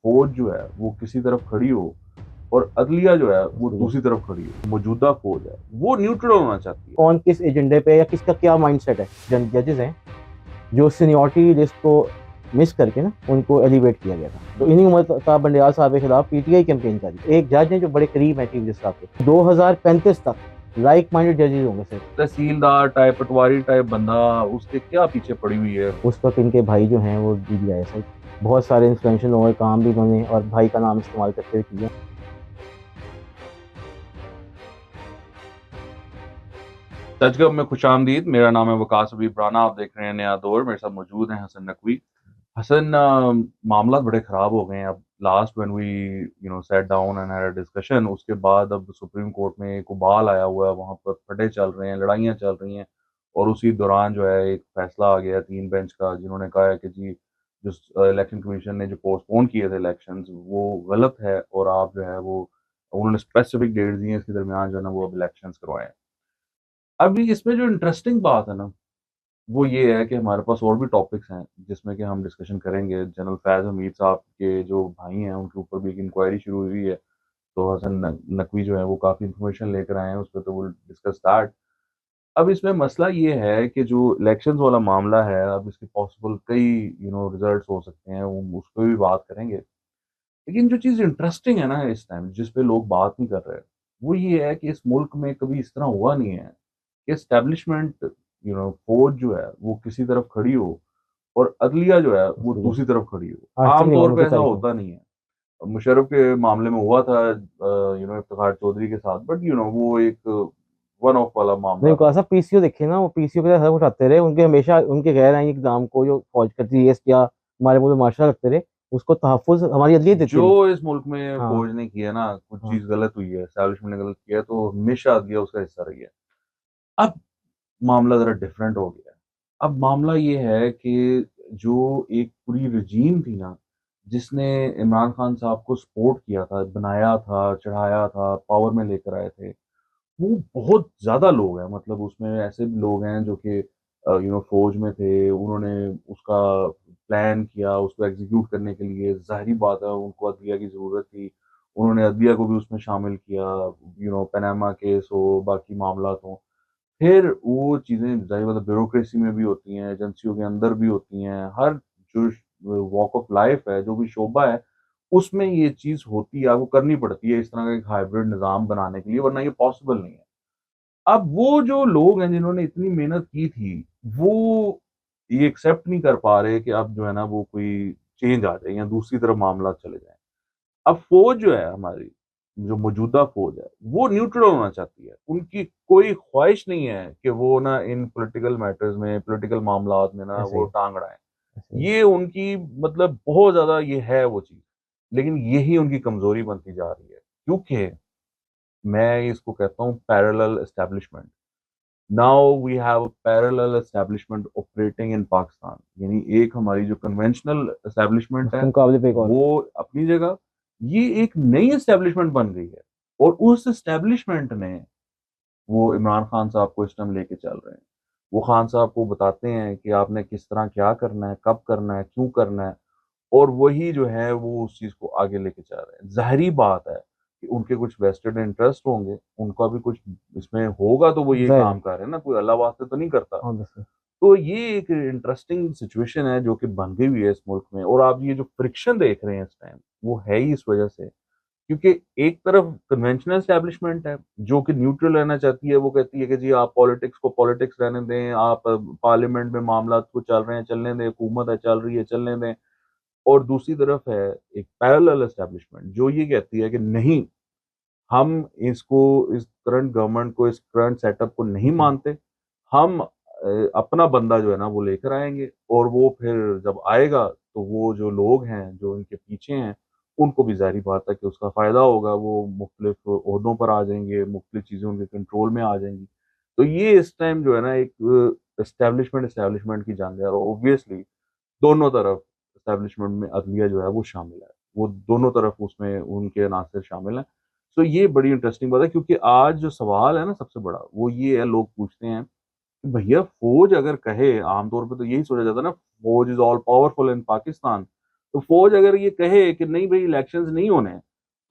फौज जो है वो किसी तरफ खड़ी हो और अदलिया जो है वो दूसरी तरफ खड़ी हो, मौजूदा फौज है वो न्यूट्रल होना चाहती है। कौन किस एजेंडे पे या किसका क्या माइंडसेट है। जजेस हैं जो सीनियरिटी लिस्ट को मिस करके ना उनको एलिवेट किया गया था। तो इन्हीं उमर साहब बंडियाल साहब के खिलाफ पीटीआई कैंपेन करी। एक जज ने जो बड़े करीब है चीफ जस्टिस साहब के, 2035 तक लाइक माइंडेड जजेस होंगे सर। तहसीलदार टाइप पटवारी टाइप बंदा उसके क्या पीछे पड़ी हुई है। उस वक्त इनके भाई जो हैं वो डीडीआई सर, बहुत सारे इन्फ्लुएंशियल लोगों के काम भी इन्होंने और भाई का नाम इस्तेमाल करते हुए किया। सचगब में खुशामदीद। मेरा नाम है वकास अबीब राना। आप देख रहे हैं नया दौर। मेरे साथ मौजूद हैं हसन नकवी। हसन, मामला बड़े ख़राब हो गए हैं। अब last when we sat down and had a discussion, उसके बाद अब सुप्रीम कोर्ट में एक उबाल आया हुआ है, वहाँ पर फटे चल रहे हैं, लड़ाइयाँ चल रही हैं। और उसी दौरान जो है एक फैसला आ गया 3 बेंच का, जिन्होंने कहा है कि जी जो इलेक्शन कमीशन ने जो पोस्टपोन किए थे इलेक्शंस वो गलत है, और आप जो है वो उन्होंने स्पेसिफिक डेट्स दी हैं इसके दरमियान जो है ना वो अब इलेक्शंस करवाएं। अभी इसमें जो इंटरेस्टिंग बात है ना वो ये है कि हमारे पास और भी टॉपिक्स हैं जिसमें कि हम डिस्कशन करेंगे। जनरल फैज़ हमीद साहब के जो भाई हैं उनके ऊपर भी एक इंक्वायरी शुरू हुई है, तो हसन नकवी जो है वो काफ़ी इन्फॉर्मेशन लेकर आए हैं उस पर, तो वो डिस्कस दैट। अब इसमें मसला ये है कि जो इलेक्शंस वाला मामला है, अब इसके पॉसिबल कई रिजल्ट्स हो सकते हैं, उस पर भी बात करेंगे। लेकिन जो चीज़ इंटरेस्टिंग है ना इस टाइम, जिस पे लोग बात नहीं कर रहे, वो ये है कि इस मुल्क में कभी इस तरह हुआ नहीं है कि एस्टेब्लिशमेंट फौज जो है वो किसी तरफ खड़ी हो और अदलिया जो है वो दूसरी तरफ खड़ी हो। 8 से आम नहीं होगा तौर पे 29 ऐसा तारीख को। होता नहीं है। मुशर्रफ के मामले में हुआ था इफ्तिखार चौधरी के साथ, बट वो एक वन ऑफ वाला नहीं मामला कहा था। साहब, पीसीओ देखे ना, वो पीसीओ के साथ उठाते रहे, उनके हमेशा उनके गैर आईनी एग्जाम को जो फौज करती है या हमारे मुल्क में मार्शल रखते रहे, उसको तहफ़्फ़ुज़ हमारी अदलियत देती जो रही। इस मुल्क में हाँ। फौज ने किया ना, कुछ हाँ। चीज़ गलत हुई है, एस्टेब्लिशमेंट ने गलत किया है, तो हमेशा अदलिया उसका हिस्सा रही है। अब मामला ज़रा डिफरेंट हो गया है। अब मामला ये है कि जो एक पूरी रजीम थी ना, जिसने इमरान खान साहब को सपोर्ट किया था, बनाया था, चढ़ाया था, पावर में लेकर आए थे, वो बहुत ज़्यादा लोग हैं। मतलब उसमें ऐसे भी लोग हैं जो कि फ़ौज में थे, उन्होंने उसका प्लान किया, उसको एग्ज़ीक्यूट करने के लिए ज़ाहिरी बात है उनको अदलिया की ज़रूरत थी। उन्होंने अदलिया को भी उसमें शामिल किया, पनामा केस हो, बाकी मामलात हों। फिर वो चीज़ें ज़ाहिर बात है ब्यूरोक्रेसी में भी होती हैं, एजेंसियों के अंदर भी होती हैं। हर जो वॉक ऑफ लाइफ़ है, जो भी शोबा है, उसमें ये चीज़ होती है, आपको करनी पड़ती है इस तरह का एक हाइब्रिड निज़ाम बनाने के लिए, वरना ये पॉसिबल नहीं है। अब वो जो लोग हैं जिन्होंने इतनी मेहनत की थी, वो ये एक्सेप्ट नहीं कर पा रहे कि अब जो है ना वो कोई चेंज आ जाए या दूसरी तरफ मामला चले जाएँ। अब फ़ौज जो है हमारी, जो मौजूदा फ़ौज है, वो न्यूट्रल होना चाहती है। उनकी कोई ख़्वाहिश नहीं है कि वो ना इन पॉलिटिकल मैटर्स में, पॉलिटिकल मामलात में ना ऐसे वो ही। टाँग अड़ाएँ। ऐसे ही। ये उनकी मतलब बहुत ज़्यादा ये है वो चीज़, लेकिन यही उनकी कमज़ोरी बनती जा रही है। क्योंकि मैं इसको कहता हूँ parallel establishment. Now we have a parallel establishment operating in Pakistan. यानी एक हमारी जो कन्वेंशनल एस्टेब्लिशमेंट उसके है, मुकाबले पे एक और। वो अपनी जगह, ये एक नई एस्टेब्लिशमेंट बन गई है, और उस एस्टेब्लिशमेंट ने वो इमरान खान साहब को इस टाइम लेके चल रहे हैं। वो खान साहब को बताते हैं कि आपने किस तरह क्या करना है, कब करना है, क्यों करना है, और वही जो है वो उस चीज़ को आगे लेके जा रहे हैं। ज़ाहिरी बात है कि उनके कुछ वेस्टेड इंटरेस्ट होंगे, उनका भी कुछ इसमें होगा, तो वो ये ज़ाहिर है। काम कर रहे हैं ना, कोई अल्लाह वास्ते तो नहीं करता। हाँ दस। तो ये एक इंटरेस्टिंग सिचुएशन है जो कि बन गई हुई है इस मुल्क में, और आप ये जो फ्रिक्शन देख रहे हैं इस टाइम, वो है ही इस वजह से। क्योंकि एक तरफ कन्वेंशनल एस्टेब्लिशमेंट है जो कि न्यूट्रल रहना चाहती है, वो कहती है कि जी आप पॉलिटिक्स को पॉलिटिक्स रहने दें, आप पार्लियामेंट में मामला को चल रहे हैं चलने दें, हुकूमत है चल रही है चलने दें। और दूसरी तरफ है एक पैरेलल एस्टेब्लिशमेंट जो ये कहती है कि नहीं, हम इसको, इस करंट गवर्नमेंट को, इस करंट सेटअप को नहीं जी। मानते। हम अपना बंदा जो है ना वो लेकर आएँगे, और वो फिर जब आएगा तो वो जो लोग हैं, जो इनके पीछे हैं, उनको भी ज़ाहिर बात है कि उसका फ़ायदा होगा। वो मुख्तलिफ़ ओहदों पर आ जाएँगे, मुख्तलिफ़ चीज़ें उनके कंट्रोल में आ जाएँगी। तो ये इस टाइम जो है ना एक एस्टेब्लिशमेंट एस्टेब्लिशमेंट की जंग है, और ऑब्वियसली दोनों तरफ एस्टेब्लिशमेंट में अदलिया जो है वो शामिल है। वो दोनों तरफ उसमें उनके अनासर शामिल हैं। तो ये बड़ी इंटरेस्टिंग बात है, क्योंकि आज जो सवाल है ना सबसे बड़ा, वो ये है, लोग पूछते हैं कि भैया फ़ौज अगर कहे, आम तौर पे तो यही सोचा जाता है ना, फ़ौज is all powerful in Pakistan. तो फौज अगर ये कहे कि नहीं भाई इलेक्शंस नहीं होने हैं,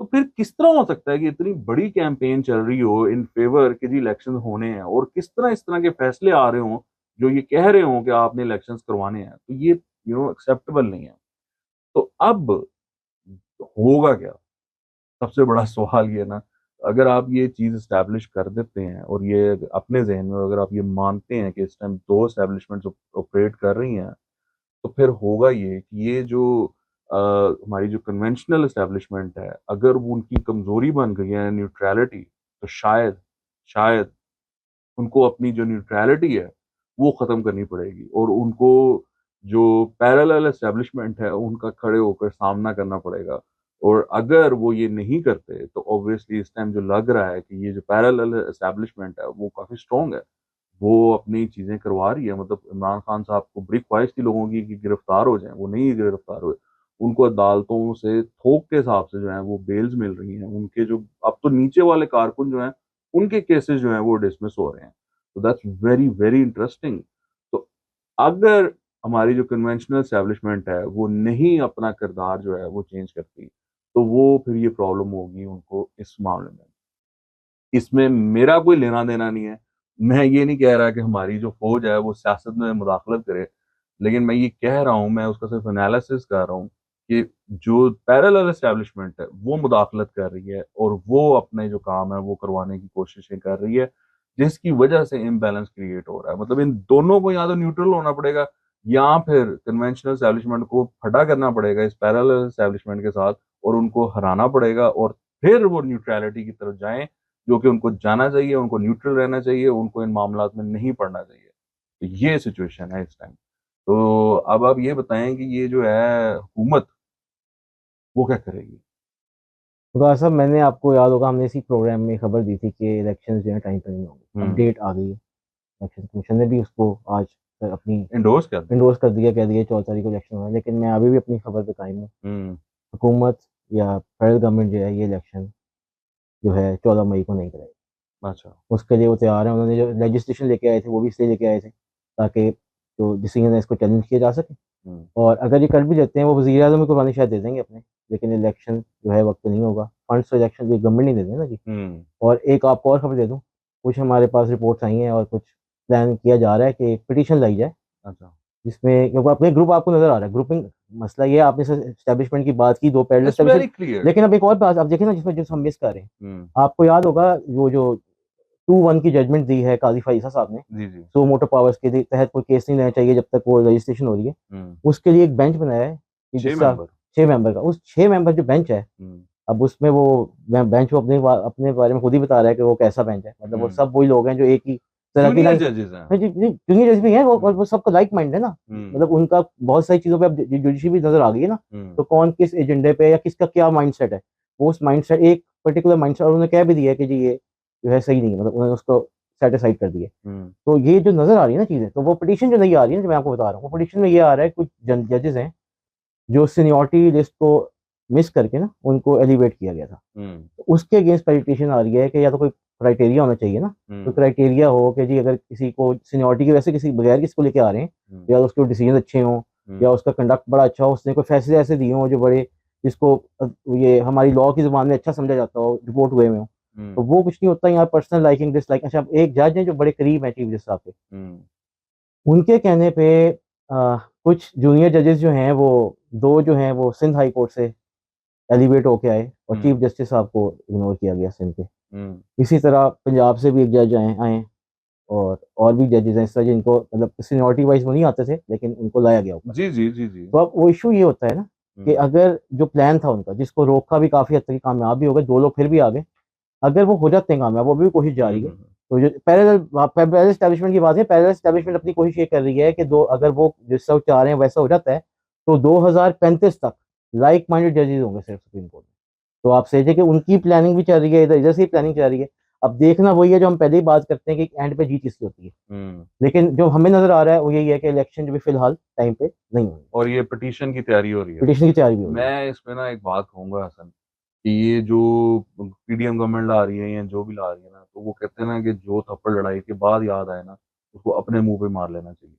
तो फिर किस तरह हो सकता है कि इतनी बड़ी कैंपेन चल रही हो इन फेवर कि जी इलेक्शन होने हैं और किस तरह इस तरह के फैसले आ रहे हों जो ये कह रहे हों कि आपने इलेक्शंस करवाने हैं, तो ये एक्सेप्टेबल नहीं है। तो अब होगा क्या? सबसे बड़ा सवाल ये ना, अगर आप ये चीज़ एस्टैब्लिश कर देते हैं और ये अपने ज़हन में अगर आप ये मानते हैं कि इस टाइम 2 एस्टैब्लिशमेंट्स ऑपरेट कर रही हैं, तो फिर होगा ये कि ये जो अ, हमारी जो कन्वेंशनल एस्टैब्लिशमेंट है, अगर वो उनकी कमज़ोरी बन गई है न्यूट्रैलिटी, तो शायद उनको अपनी जो न्यूट्रैलिटी है, वो ख़त्म करनी पड़ेगी और उनको जो पैरेलल एस्टैब्लिशमेंट है, उनका खड़े होकर सामना करना पड़ेगा। और अगर वो ये नहीं करते, तो ऑब्वियसली इस टाइम जो लग रहा है कि ये जो पैरेलल एस्टैब्लिशमेंट है, वो काफ़ी स्ट्रॉन्ग है। वो अपनी चीज़ें करवा रही है, मतलब इमरान खान साहब को बड़ी ख्वाहिश थी लोगों की कि गिरफ्तार हो जाएँ, वो नहीं गिरफ्तार हुए। उनको अदालतों से थोक के हिसाब से जो है वो बेल्स मिल रही हैं। उनके जो अब तो नीचे वाले कारकुन जो हैं, उनके केसेज़ जो हैं वो डिसमिस हो रहे हैं। तो दैट्स वेरी, वेरी इंटरेस्टिंग। तो अगर हमारी जो कन्वेंशनल एस्टेब्लिशमेंट है, वो नहीं अपना किरदार जो है वो चेंज करती, तो वो फिर ये प्रॉब्लम होगी उनको इस मामले में। इसमें मेरा कोई लेना-देना नहीं है। मैं ये नहीं कह रहा कि हमारी जो फ़ौज है वो सियासत में मुदाखलत करे, लेकिन मैं ये कह रहा हूँ, मैं उसका सिर्फ़ एनालिसिस कर रहा हूँ कि जो पैरेलल एस्टेब्लिशमेंट है, वो मुदाखलत कर रही है और वो अपने जो काम है वो करवाने की कोशिशें कर रही है, जिसकी वजह से इम्बैलेंस क्रिएट हो रहा है। मतलब इन दोनों को या तो न्यूट्रल होना पड़ेगा या फिर कन्वेंशनल एस्टेब्लिशमेंट को खड़ा करना पड़ेगा इस पैरेलल एस्टेब्लिशमेंट के साथ और उनको हराना पड़ेगा और फिर वो न्यूट्रैलिटी की तरफ जाएँ जो कि उनको जाना चाहिए, उनको न्यूट्रल रहना चाहिए, उनको इन मामलात में नहीं पड़ना चाहिए। तो ये सिचुएशन है इस टाइम। तो अब आप ये बताएँ कि ये जो है हुकूमत, वो क्या करेगी? तो साहब मैंने आपको याद होगा हमने इसी प्रोग्राम में खबर दी थी कि इलेक्शंस जो है टाइम पर नहीं होंगे। अब हुँ, डेट आ गई है। इलेक्शन कमीशन ने भी उसको आज अपनी एंडोर्स कर दिया। इंडोर्स कर दिया, कह दिया 14 तारीख को इलेक्शन होना है। लेकिन मैं अभी भी अपनी खबर पे कायम हूँ। हुँ, हुकूमत या फेडरल गवर्नमेंट जो है ये इलेक्शन जो है 14 मई को नहीं कराएगी। अच्छा। उसके लिए वो तैयार हैं। उन्होंने जो लेजिस्लेशन लेके आए थे वो भी इसलिए लेके आए थे ताकि जो डिसीजन है इसको चैलेंज किया जा सके। हुँ, और अगर ये कर भी देते हैं वो वज़ीर आज़म की कुर्बानी शायद दे देंगे अपने, लेकिन इलेक्शन जो है वक्त पे नहीं होगा। फंड्स तो इलेक्शन की गवर्नमेंट नहीं दे रही है ना जी। हुँ, और एक आपको और खबर दे दूँ, कुछ हमारे पास रिपोर्ट्स आई हैं और कुछ प्लान किया जा रहा है कि एक पिटीशन लाई जाए, अच्छा। जिसमें क्योंकि अपने ग्रुप आपको नज़र आ रहा है, ग्रुपिंग मसला ये है, आपने एस्टेब्लिशमेंट की बात की, 2 parallel it's establishment. Very clear. लेकिन अब एक और बात आप देखिए ना जिसमें जिस हम मिस कर रहे हैं। हुँ, आपको याद होगा वो जो 2-1 की जजमेंट दी है काज़ी फ़ाइज़ा साहब ने, जी, जी। सो मोटो पावर्स के तहत कोई केस नहीं लेना चाहिए जब तक वो रजिस्ट्रेशन हो रही है। हुँ, उसके लिए एक बेंच बनाया है कि 6 जिसका मेंबर। 6 मेंबर का, उस 6 मेंबर जो बेंच है, हुँ, अब उसमें वो बेंच वो अपने बारे में खुद ही बता रहा है कि वो कैसा बेंच है। मतलब वो हुँ। सब वही लोग हैं जो एक ही तरह की जूनियर लाइन। जजेस हैं। हाँ जी, जी, जूनियर जज भी हैं वो, और हुँ, वो सबका लाइक माइंड है ना। हुँ, मतलब उनका बहुत सारी चीज़ों पे अब जुडिशरी भी नज़र आ गई है ना। हुँ, तो कौन किस एजेंडे पे या किसका क्या माइंडसेट है, वो उस माइंडसेट एक पर्टिकुलर माइंडसेट, और उन्होंने कह भी दिया है कि जी ये जो है सही नहीं है, मतलब उन्होंने उसको सेट असाइड कर दिया। हुँ, तो ये जो नज़र आ रही है ना चीज़ें, तो वो पिटीशन जो नहीं आ रही है ना, जो मैं आपको बता रहा हूँ, वो पिटीशन में ये आ रहा है कुछ जजेस हैं जो सीनियरिटी लिस्ट को मिस करके ना उनको एलिवेट किया गया था। हुँ, तो उसके अगेंस्ट पिटीशन आ रही है कि या तो कोई क्राइटेरिया होना चाहिए ना, कोई हुँ, क्राइटेरिया हो कि जी अगर किसी को सीनियरिटी की वजह से किसी बगैर किसी को लेके आ रहे हैं, हुँ, या उसके डिसीजन अच्छे हों, हुँ, या उसका कंडक्ट बड़ा अच्छा हो, उसने कोई फैसले ऐसे दिए हों जो बड़े, जिसको ये हमारी लॉ की ज़ुबान में अच्छा समझा जाता हो, रिपोर्ट हुए में हो। तो हुँ, वो कुछ नहीं होता यहाँ, पर्सनल लाइकिंग डिसलाइक। अच्छा, अब एक जज हैं जो बड़े करीब हैं चीफ जस्टिस साहब के, हुँ, उनके कहने पे कुछ जूनियर जजेस जो हैं वो 2 जो हैं वो सिंध हाई कोर्ट से एलिवेट होके आए और चीफ हुँ, जस्टिस साहब को इग्नोर किया गया सिंध के। हुँ। इसी तरह पंजाब से भी एक जज आए आए, और भी जजेस हैं इस तरह जिनको मतलब सीनियरिटी वाइज वो नहीं आते थे, लेकिन उनको लाया गया ऊपर। जी, जी, जी, जी। तो अब वो इशू ये होता है ना कि हुँ, अगर जो प्लान था उनका, जिसको रोका भी काफ़ी हद तक कामयाब भी हो गए, 2 लोग फिर भी आ गए। अगर वो हो जाते हैं कामयाब, वो भी कोशिश हुँ, जारी है। हुँ, हुँ, तो जो पैरेलल एस्टेब्लिशमेंट की बात है, पैरेलल एस्टेब्लिशमेंट अपनी कोशिश ये कर रही है कि दो, अगर वो जैसा वो चाह रहे हैं वैसा हो जाता है, तो 2035 तक लाइक माइंडेड जजेस होंगे सिर्फ सुप्रीम कोर्ट में। तो आप समझिए कि उनकी प्लानिंग भी चल रही है, इधर इधर से ही प्लानिंग चल रही है। अब देखना वही है जो हम पहले ही बात करते हैं कि एंड पे जीत किसकी होती है। हुँ। लेकिन जो हमें नज़र आ रहा है वो यही है कि इलेक्शन जो भी फिलहाल टाइम पे नहीं होंगे। और ये पिटीशन की तैयारी हो रही है। पिटीशन की तैयारी भी हो रही है। मैं इसमें ना एक बात कहूँगा हसन, कि ये जो पीडीएम गवर्नमेंट ला रही है या जो भी ला रही है ना, तो वो कहते हैं ना कि जो थप्पड़ लड़ाई के बाद याद आए ना, उसको अपने मुँह पे मार लेना चाहिए।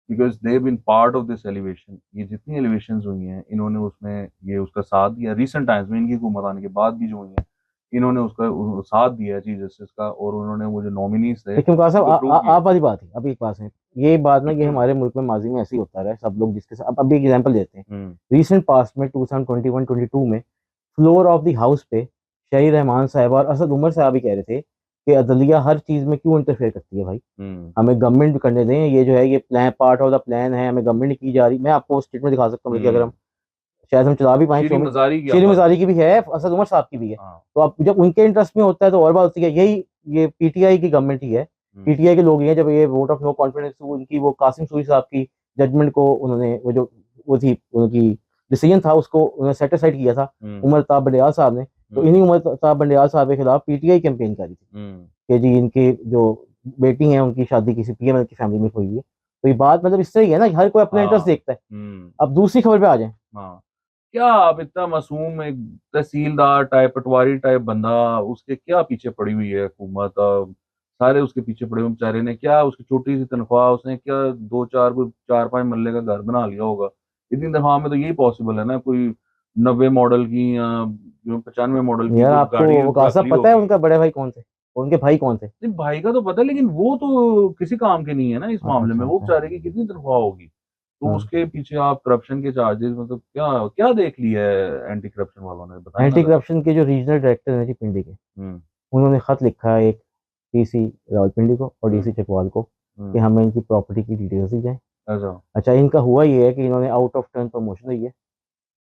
Because they been part of this elevation. ये जितनी एलिवेशंस हुई हैं इन्होंने उसमें ये उसका साथ दिया। रिसेंट टाइम्स में इनकी हुकूमत आने के बाद भी जो हुई है इन्होंने उसका साथ दिया है चीफ जस्टिस का, और उन्होंने वो जो नॉमिनीज थे लेकिन वकास साहब उनको प्रूव किया। आप वाली बात है, अभी एक बात है, ये बात ना, ये हमारे मुल्क में माजी में ऐसे ही होता रहा है, सब लोग जिसके साथ, अब अभी एक एग्जांपल देते हैं। हम्म रिसेंट पास्ट में 2021-22 में फ्लोर ऑफ द हाउस पे शहीद रहमान साहब और असद उमर साहब ही कह रहे थे कि अदलिया हर चीज में क्यों इंटरफेयर करती है भाई, हम्म हमें गवर्नमेंट भी करने दें, ये जो है ये plan part of the plan है, हमें गवर्नमेंट की जा रही। मैं आपको स्टेटमेंट दिखा सकता हूँ, बल्कि अगर हम हम्म शायद हम चला भी पाए शीरी शो में। मजारी की आप शेर बात मजारी कर की भी है, असद उमर साहब की भी है। हाँ। तो अब जब उनके इंटरेस्ट में होता है तो और बात होती है। यही ये पीटीआई की गवर्नमेंट ही है, हम्म पीटीआई के लोग ही हैं। जब ये वोट ऑफ नो कॉन्फिडेंस उनकी, वो कासिम सूरी साहब की जजमेंट को उन्होंने, वो जो वो थी उनकी डिसीजन था, उसको उन्होंने सेटिसाइड किया था हम्म उमर ताब बंडियाल साहब ने। तो हम्म इन्हीं उमर ताब बंडियाल साहब के खिलाफ पीटीआई कैंपेन करी थी हम्म कि जी इनके जो बेटी है उनकी शादी किसी पीएमएल की फैमिली में हुई है। तो ये बात मतलब इससे ही है ना, हर कोई अपना इंटरेस्ट हाँ। देखता है। अब दूसरी खबर पे आ जाए। हाँ। क्या आप इतना मासूम एक तहसीलदार टाइप पटवारी टाइप बंदा, उसके क्या पीछे पड़ी हुई है हुकूमत? सारे उसके पीछे पड़े हुए बेचारे ने क्या, उसकी छोटी सी तनख्वाह, उसने क्या दो चार कोई 4-5 मरले का घर बना लिया होगा। इतनी तनख्वाह में तो यही पॉसिबल है ना, कोई 90 मॉडल की या 95 मॉडल की यार कोई आपको गाड़ी वकास रख साहब ली पता है होगी। उनका बड़े भाई कौन थे, उनके भाई कौन थे? नहीं, भाई का तो पता है, लेकिन वो तो किसी काम के नहीं है ना इस मामले में। अच्छा वो अच्छा। बेचारे की कितनी तनख्वाह होगी? तो हाँ, उसके पीछे आप करप्शन के चार्जेस, मतलब क्या क्या देख लिया है एंटी करप्शन वालों ने, बताएं ना एंटी जरा। करप्शन के जो रीजनल डायरेक्टर हैं जी पिंडी के, हम्म उन्होंने खत लिखा है एक डीसी रावलपिंडी को और हम्म डीसी चकवाल को कि हम्म हमें इनकी प्रॉपर्टी की डिटेल्स दी जाए। अच्छा। अच्छा, इनका हुआ ये है कि इन्होंने आउट ऑफ टर्न प्रमोशन हुई है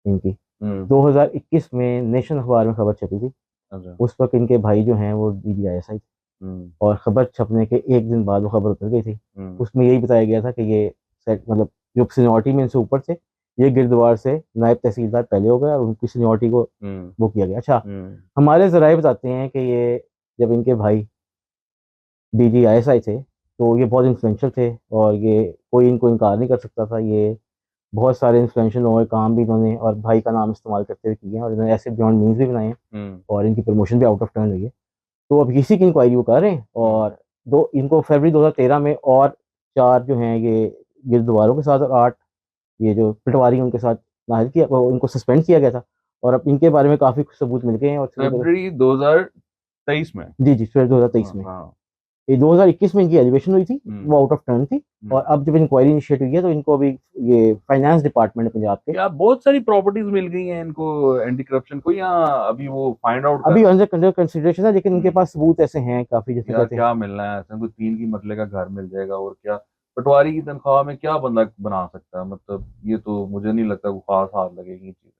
इनकी। हम्म 2021 में नेशन अखबार में खबर छपी थी। अच्छा। उस वक्त इनके भाई जो हैं वो DGISI थे, हम्म और खबर छपने के एक दिन बाद वो खबर उतर गई थी। हम्म उसमें यही बताया गया था कि ये सेट मतलब जो सीनियरिटी में इनसे ऊपर थे, ये गिरद्वार से नायब तहसीलदार पहले हो गए और उनकी सीनियरिटी को हम्म वो किया गया। अच्छा, हम्म हमारे जराए बताते हैं कि ये जब इनके भाई DGISI थे तो ये बहुत इन्फ्लुएंशियल थे, और ये कोई इनको इनकार नहीं कर सकता था। ये बहुत सारे इन्फ्लुएंशियल लोगों के काम भी इन्होंने और भाई का नाम इस्तेमाल करते हुए किए हैं, और इन्होंने ऐसे बियॉन्ड मीन्स भी बनाए हैं, हम्म और इनकी प्रमोशन भी आउट ऑफ टर्न हुई है। तो अब इसी की इंक्वायरी वो कर रहे हैं, हम्म और दो इनको फरवरी 2013 में और 4 जो हैं ये गिरद्वारों के साथ, और 8 ये जो पटवारी हैं उनके साथ नाहल किया, वो उनको सस्पेंड किया गया था। और अब इनके बारे में काफ़ी सबूत मिल गए हैं, और फरवरी 2023 में। जी जी, फिर 2023 हाँ में। हाँ। ये 2021 में इनकी एलिवेशन हुई थी, हम्म वो आउट ऑफ टर्न थी। और हम्म अब जब इंक्वायरी इनिशिएट हुई है तो इनको अभी ये फाइनेंस डिपार्टमेंट है पंजाब के, क्या बहुत सारी प्रॉपर्टीज मिल गई हैं इनको एंटी करप्शन को, या अभी वो फाइंड आउट कर अभी रहे हैं? अंडर कंसिडरेशन है, लेकिन इनके हम्म पास सबूत ऐसे हैं काफ़ी, जैसे यार कहते हैं। क्या मिलना है ऐसे, कोई 3 की मरले का घर मिल जाएगा और क्या। पटवारी की तनख्वाह में क्या बंदा बना सकता है, मतलब ये तो मुझे नहीं लगता कोई खास हाथ लगेगी चीजें।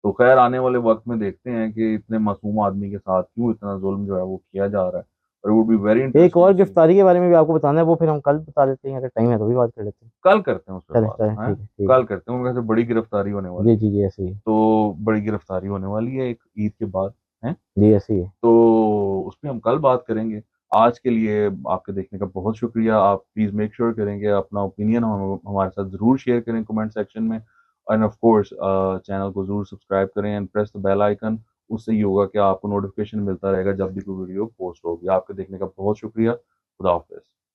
तो खैर आने वाले वक्त में देखते हैं कि इतने मासूम आदमी के साथ क्यों इतना जुल्म जो है वो किया जा रहा है। और वुड बी वेरी एक इंटरेस्टिंग और टू सी। गिरफ्तारी के बारे में भी आपको बताना है, वो फिर हम कल बता देते हैं, अगर टाइम है तो भी बात कर लेते हैं। कल करते हैं उस पर चले बात, चले, हैं? ठीक है ठीक कल है। करते हैं, वैसे बड़ी गिरफ्तारी होने जी वाली है। जी जी, ऐसे ही है। तो बड़ी गिरफ्तारी होने वाली है एक ईद के बाद, है। जी ऐसे ही है। तो उस पर हम कल बात करेंगे। आज के लिए आपके देखने का बहुत शुक्रिया। आप प्लीज़ मेक श्योर करेंगे अपना ओपिनियन हमारे साथ ज़रूर शेयर करें कमेंट सेक्शन में। एंड ऑफ कोर्स चैनल को ज़रूर सब्सक्राइब करें and press the bell icon. उससे ये होगा कि आपको नोटिफिकेशन मिलता रहेगा जब भी कोई वीडियो पोस्ट होगी। आपके देखने का बहुत शुक्रिया। खुदा हाफिज़।